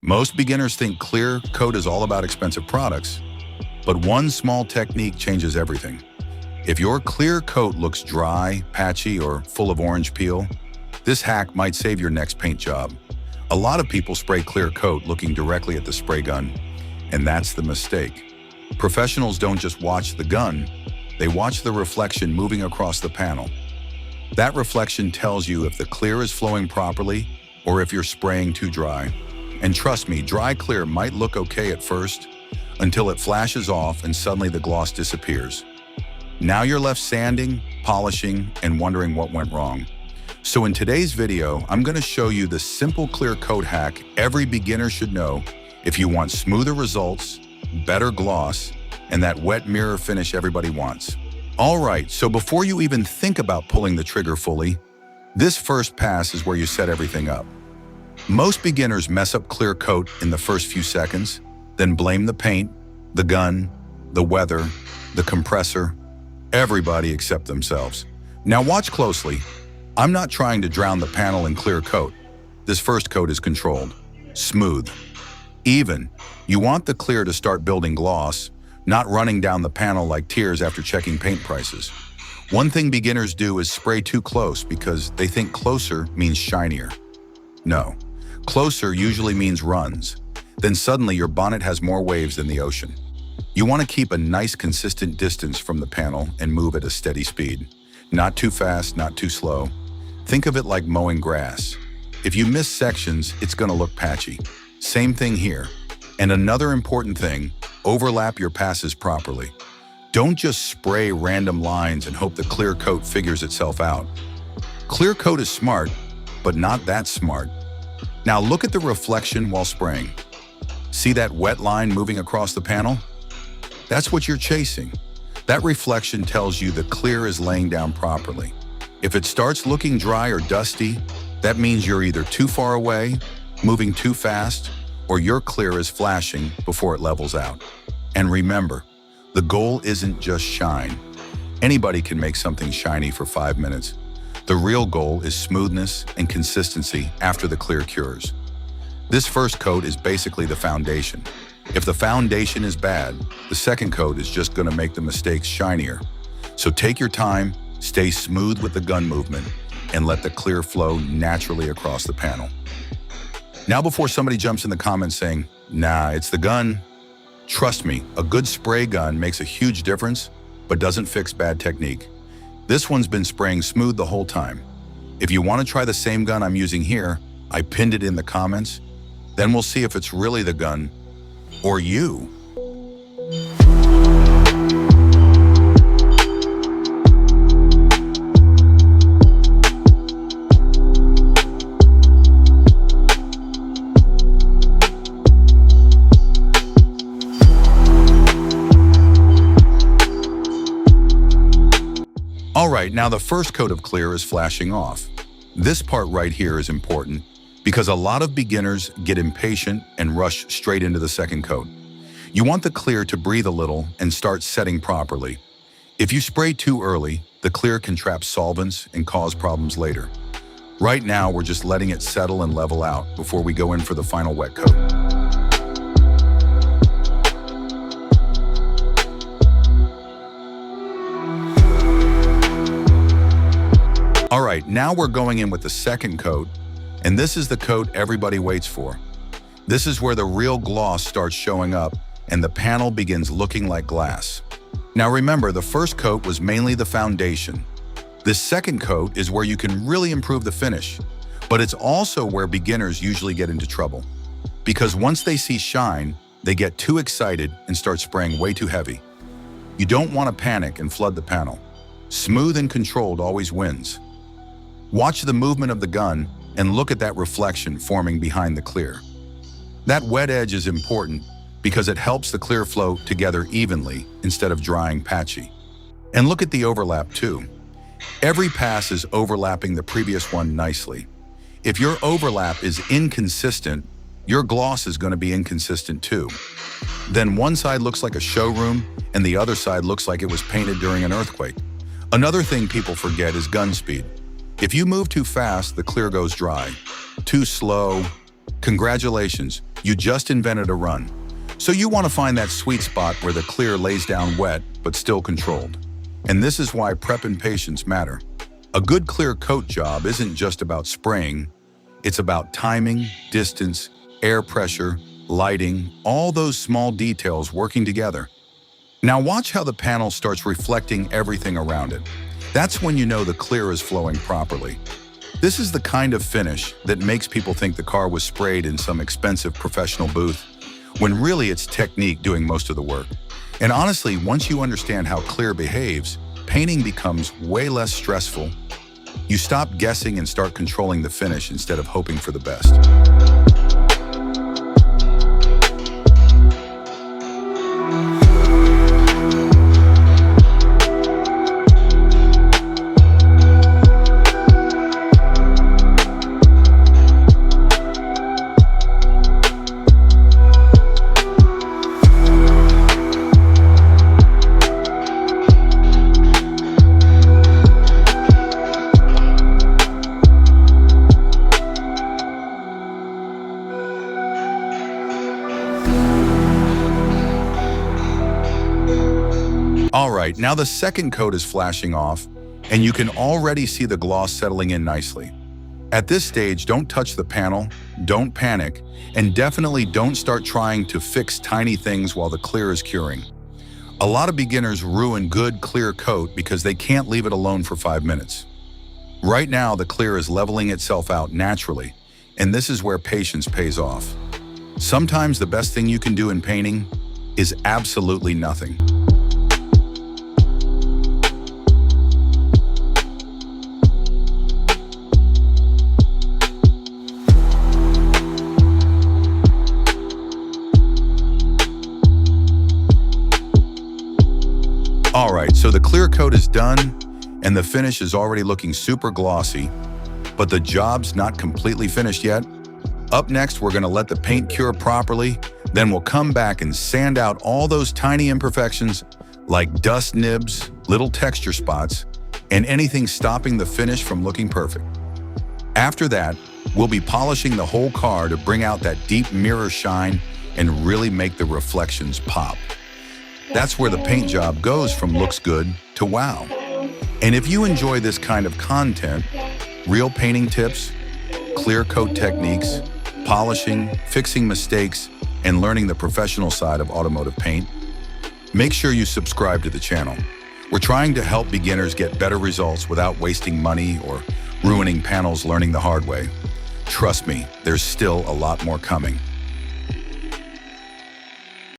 Most beginners think clear coat is all about expensive products, but one small technique changes everything. If your clear coat looks dry, patchy, or full of orange peel, this hack might save your next paint job. A lot of people spray clear coat looking directly at the spray gun, and that's the mistake. Professionals don't just watch the gun, they watch the reflection moving across the panel. That reflection tells you if the clear is flowing properly or if you're spraying too dry. And trust me, dry clear might look okay at first until it flashes off and suddenly the gloss disappears. Now you're left sanding, polishing, and wondering what went wrong. So in today's video, I'm going to show you the simple clear coat hack every beginner should know if you want smoother results, better gloss, and that wet mirror finish everybody wants. All right, so before you even think about pulling the trigger fully, this first pass is where you set everything up. Most beginners mess up clear coat in the first few seconds, then blame the paint, the gun, the weather, the compressor, everybody except themselves. Now watch closely. I'm not trying to drown the panel in clear coat. This first coat is controlled, smooth, even. You want the clear to start building gloss, not running down the panel like tears after checking paint prices. One thing beginners do is spray too close because they think closer means shinier. No. Closer usually means runs. Then suddenly your bonnet has more waves than the ocean. You want to keep a nice consistent distance from the panel and move at a steady speed. Not too fast, not too slow. Think of it like mowing grass. If you miss sections, it's going to look patchy. Same thing here. And another important thing, overlap your passes properly. Don't just spray random lines and hope the clear coat figures itself out. Clear coat is smart, but not that smart. Now look at the reflection while spraying. See that wet line moving across the panel? That's what you're chasing. That reflection tells you the clear is laying down properly. If it starts looking dry or dusty, that means you're either too far away, moving too fast, or your clear is flashing before it levels out. And remember, the goal isn't just shine. Anybody can make something shiny for 5 minutes. The real goal is smoothness and consistency after the clear cures. This first coat is basically the foundation. If the foundation is bad, the second coat is just going to make the mistakes shinier. So take your time, stay smooth with the gun movement, and let the clear flow naturally across the panel. Now before somebody jumps in the comments saying, "Nah, it's the gun," trust me, a good spray gun makes a huge difference, but doesn't fix bad technique. This one's been spraying smooth the whole time. If you want to try the same gun I'm using here, I pinned it in the comments. Then we'll see if it's really the gun or you. All right, now the first coat of clear is flashing off. This part right here is important because a lot of beginners get impatient and rush straight into the second coat. You want the clear to breathe a little and start setting properly. If you spray too early, the clear can trap solvents and cause problems later. Right now, we're just letting it settle and level out before we go in for the final wet coat. All right, now we're going in with the second coat, and this is the coat everybody waits for. This is where the real gloss starts showing up and the panel begins looking like glass. Now remember, the first coat was mainly the foundation. This second coat is where you can really improve the finish, but it's also where beginners usually get into trouble. Because once they see shine, they get too excited and start spraying way too heavy. You don't want to panic and flood the panel. Smooth and controlled always wins. Watch the movement of the gun and look at that reflection forming behind the clear. That wet edge is important because it helps the clear flow together evenly instead of drying patchy. And look at the overlap too. Every pass is overlapping the previous one nicely. If your overlap is inconsistent, your gloss is going to be inconsistent too. Then one side looks like a showroom and the other side looks like it was painted during an earthquake. Another thing people forget is gun speed. If you move too fast, the clear goes dry. Too slow, congratulations, You just invented a run. So you want to find that sweet spot where the clear lays down wet, but still controlled. And this is why prep and patience matter. A good clear coat job isn't just about spraying. It's about timing, distance, air pressure, lighting, all those small details working together. Now watch how the panel starts reflecting everything around it. That's when you know the clear is flowing properly. This is the kind of finish that makes people think the car was sprayed in some expensive professional booth, when really it's technique doing most of the work. And honestly, once you understand how clear behaves, painting becomes way less stressful. You stop guessing and start controlling the finish instead of hoping for the best. All right, now the second coat is flashing off, and you can already see the gloss settling in nicely. At this stage, don't touch the panel, don't panic, and definitely don't start trying to fix tiny things while the clear is curing. A lot of beginners ruin good, clear coat because they can't leave it alone for 5 minutes. Right now, the clear is leveling itself out naturally, and this is where patience pays off. Sometimes the best thing you can do in painting is absolutely nothing. All right, so the clear coat is done and the finish is already looking super glossy, but the job's not completely finished yet. Up next, we're gonna let the paint cure properly, then we'll come back and sand out all those tiny imperfections like dust nibs, little texture spots, and anything stopping the finish from looking perfect. After that, we'll be polishing the whole car to bring out that deep mirror shine and really make the reflections pop. That's where the paint job goes from looks good to wow. And if you enjoy this kind of content, real painting tips, clear coat techniques, polishing, fixing mistakes, and learning the professional side of automotive paint, make sure you subscribe to the channel. We're trying to help beginners get better results without wasting money or ruining panels learning the hard way. Trust me, there's still a lot more coming.